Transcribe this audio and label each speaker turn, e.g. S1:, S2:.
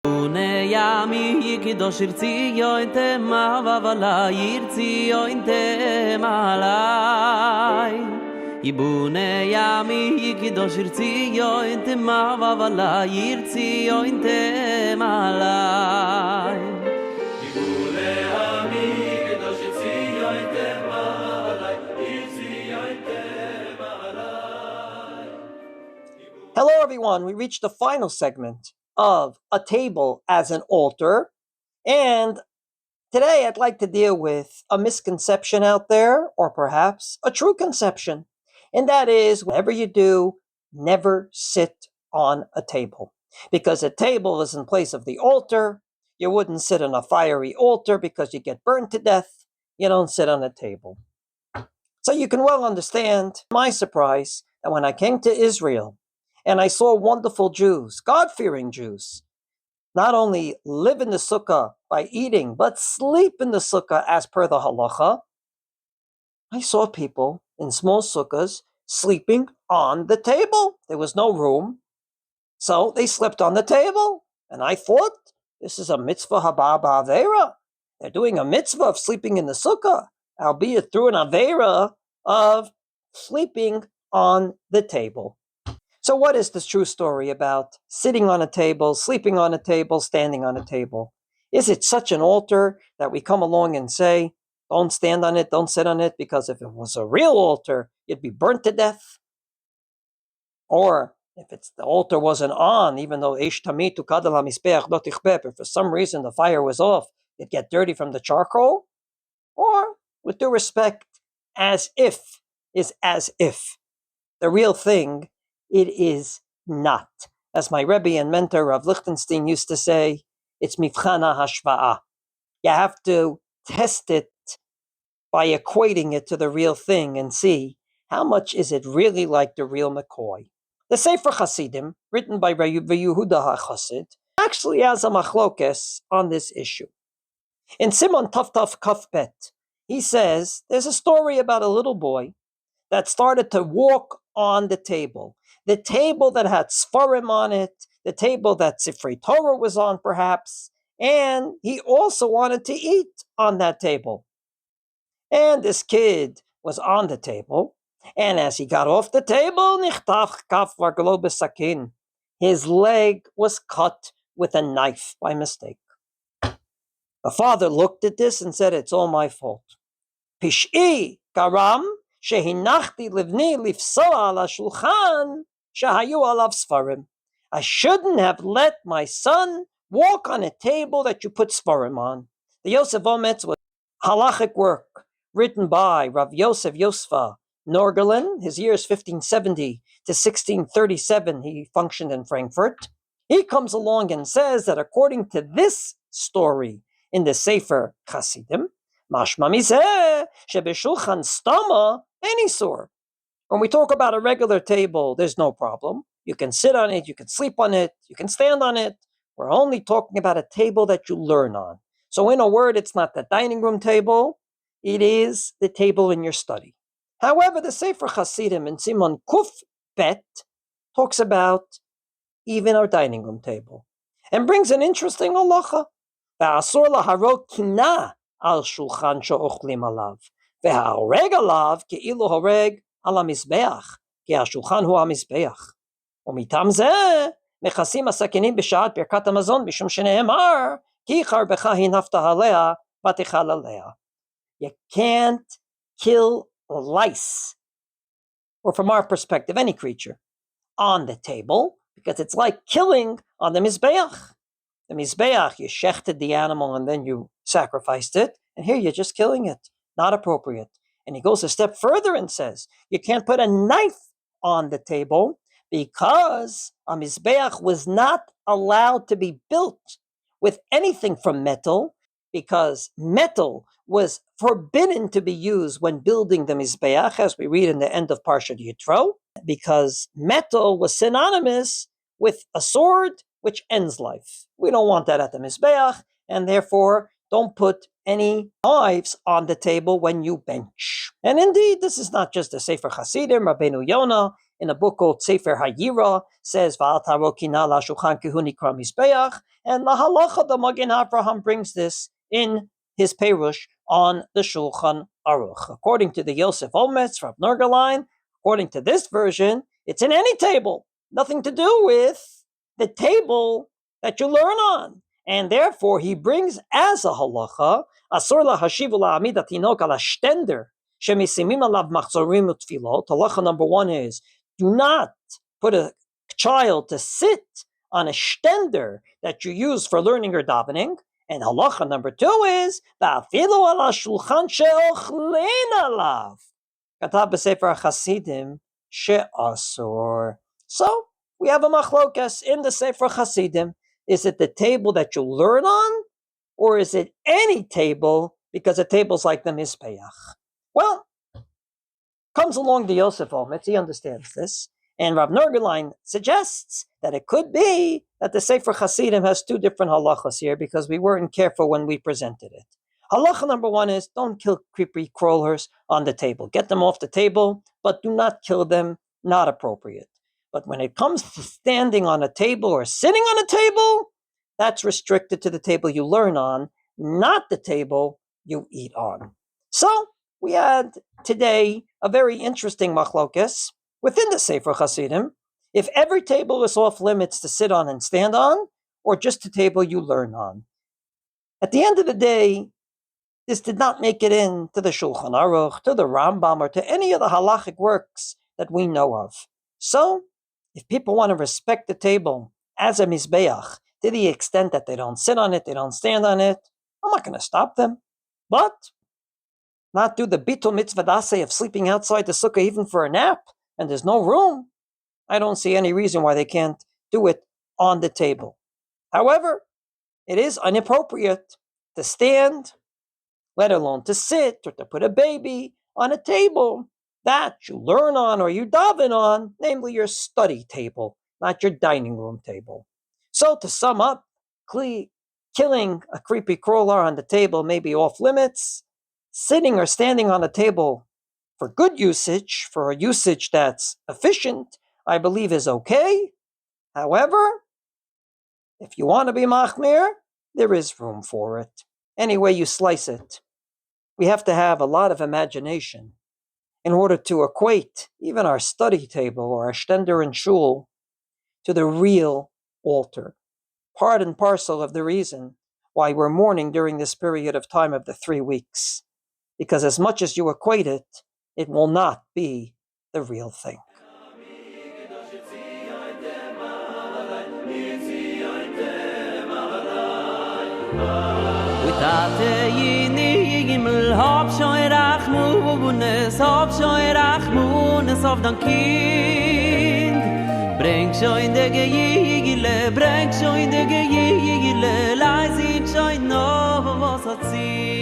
S1: Yami yikidosh irtzi yointe mavavala yirtzi yointe malai. Ibune yami yikidosh irtzi yointe mavavala yirtzi yointe malai. Ibune yami yikidosh irtzi yointe mavavala yirtzi yointe malai.
S2: Hello everyone, we reached the final segment of a table as an altar, and today I'd like to deal with a misconception out there, or perhaps a true conception, and that is, whatever you do, never sit on a table, because a table is in place of the altar. You wouldn't sit on a fiery altar because you get burned to death. You don't sit on a table. So you can well understand my surprise that when I came to Israel and I saw wonderful Jews, God-fearing Jews, not only live in the sukkah by eating, but sleep in the sukkah as per the halacha, I saw people in small sukkahs sleeping on the table. There was no room, so they slept on the table. And I thought, this is a mitzvah haba ba'avera. They're doing a mitzvah of sleeping in the sukkah, albeit through an avera of sleeping on the table. So what is this true story about sitting on a table, sleeping on a table, standing on a table? Is it such an altar that we come along and say, don't stand on it, don't sit on it, because if it was a real altar, you'd be burnt to death? Or if the altar wasn't on, even though if for some reason the fire was off, it'd get dirty from the charcoal? Or, with due respect, as if is as if. The real thing, it is not. As my Rebbe and mentor Rav Lichtenstein used to say, it's mivchana hashva'a. You have to test it by equating it to the real thing and see how much is it really like the real McCoy. The Sefer Hasidim, written by Rabbi Yehuda HaChassid, actually has a machlokes on this issue. In Simon Taf Taf Kaf Bet, he says there's a story about a little boy that started to walk on the table that had Sfarim on it, the table that Sifrei Torah was on perhaps, and he also wanted to eat on that table. And this kid was on the table, and as he got off the table, nichtach kaf raglo b'sakin, his leg was cut with a knife by mistake. The father looked at this and said, it's all my fault. Pish'i garam shehinachti livni lifsoa ala shulchan shahayu alav sfarim. I shouldn't have let my son walk on a table that you put sfarim on. The Yosef Ometz was halachic work written by Rav Yosef Yosfa Norgerlin. His years 1570 to 1637, he functioned in Frankfurt. He comes along and says that according to this story in the Sefer Chasidim, mashma mizeh shebeshulchan stama any sore. When we talk about a regular table, there's no problem. You can sit on it, you can sleep on it, you can stand on it. We're only talking about a table that you learn on. So in a word, it's not the dining room table, it is the table in your study. However, the Sefer Hasidim in Simon Kuf Bet talks about even our dining room table and brings an interesting halacha. V'asur laharot kina al shulchan she'ochlim alav, v'ha'oreg alav ke'ilu horeg al hamizbeach, ki hashulchan hu hamizbeach. Umitam zeh mechasim hasakinim b'shat birkat hamazon bishum shene'emar ki charbecha hinafta halea v'tichal alea. You can't kill lice, or from our perspective, any creature, on the table, because it's like killing on the mizbeach. The mizbeach, you shechted the animal and then you sacrificed it, and here you're just killing it. Not appropriate. And he goes a step further and says, you can't put a knife on the table because a mizbeach was not allowed to be built with anything from metal, because metal was forbidden to be used when building the mizbeach, as we read in the end of Parshat Yitro, because metal was synonymous with a sword which ends life. We don't want that at the mizbeach, and therefore don't put any knives on the table when you bench. And indeed, this is not just the Sefer Hasidim, Rabbeinu Yonah, in a book called Sefer Hayira says, Va'al tarokina la shulchan kehu nikra mizbeach, and the halacha, the Magen Avraham brings this in his Perush on the Shulchan Aruch. According to the Yosef Ometz, Rav Nergelein, according to this version, it's in any table, nothing to do with the table that you learn on. And therefore, he brings as a halacha, asur lahashivu la'amid hatinok ala shtender shemisimim alav machzorim utfilot. Halacha number 1 is, do not put a child to sit on a shtender that you use for learning or davening. And halacha number 2 is, va'afilu ala shulchan she'ochlein alav katav b'sefer HaChasidim she'asur. So, we have a machlokas in the Sefer Hasidim. Is it the table that you learn on, or is it any table, because a table's like the Mizbeach? Well, comes along the Yosef Ometz, he understands this, and Rav Nergelein suggests that it could be that the Sefer Hasidim has 2 different halachas here, because we weren't careful when we presented it. Halacha number 1 is, don't kill creepy crawlers on the table. Get them off the table, but do not kill them, not appropriate. But when it comes to standing on a table or sitting on a table, that's restricted to the table you learn on, not the table you eat on. So we had today a very interesting machlokas within the Sefer Hasidim, if every table is off limits to sit on and stand on, or just the table you learn on. At the end of the day, this did not make it into the Shulchan Aruch, to the Rambam, or to any of the halachic works that we know of. So, if people want to respect the table as a mizbeach to the extent that they don't sit on it, they don't stand on it, I'm not going to stop them. But not do the bitul mitzvah daseh of sleeping outside the sukkah even for a nap, and there's no room. I don't see any reason why they can't do it on the table. However, it is inappropriate to stand, let alone to sit or to put a baby on a table that you learn on or you daven on, namely your study table, not your dining room table. So to sum up, killing a creepy crawler on the table may be off limits. Sitting or standing on a table for good usage, for a usage that's efficient, I believe is okay. However, if you want to be machmir, there is room for it. Any way you slice it. We have to have a lot of imagination in order to equate even our study table or our shtender and shul to the real altar. Part and parcel of the reason why we're mourning during this period of time of the 3 weeks. Because as much as you equate it, it will not be the real thing.
S1: Tate yini gimel hab shoy rachmunes hab shoy rachmunes auf dan kind bring shoy in de geyigile bring shoy in de geyigile leise shoy no was hat sie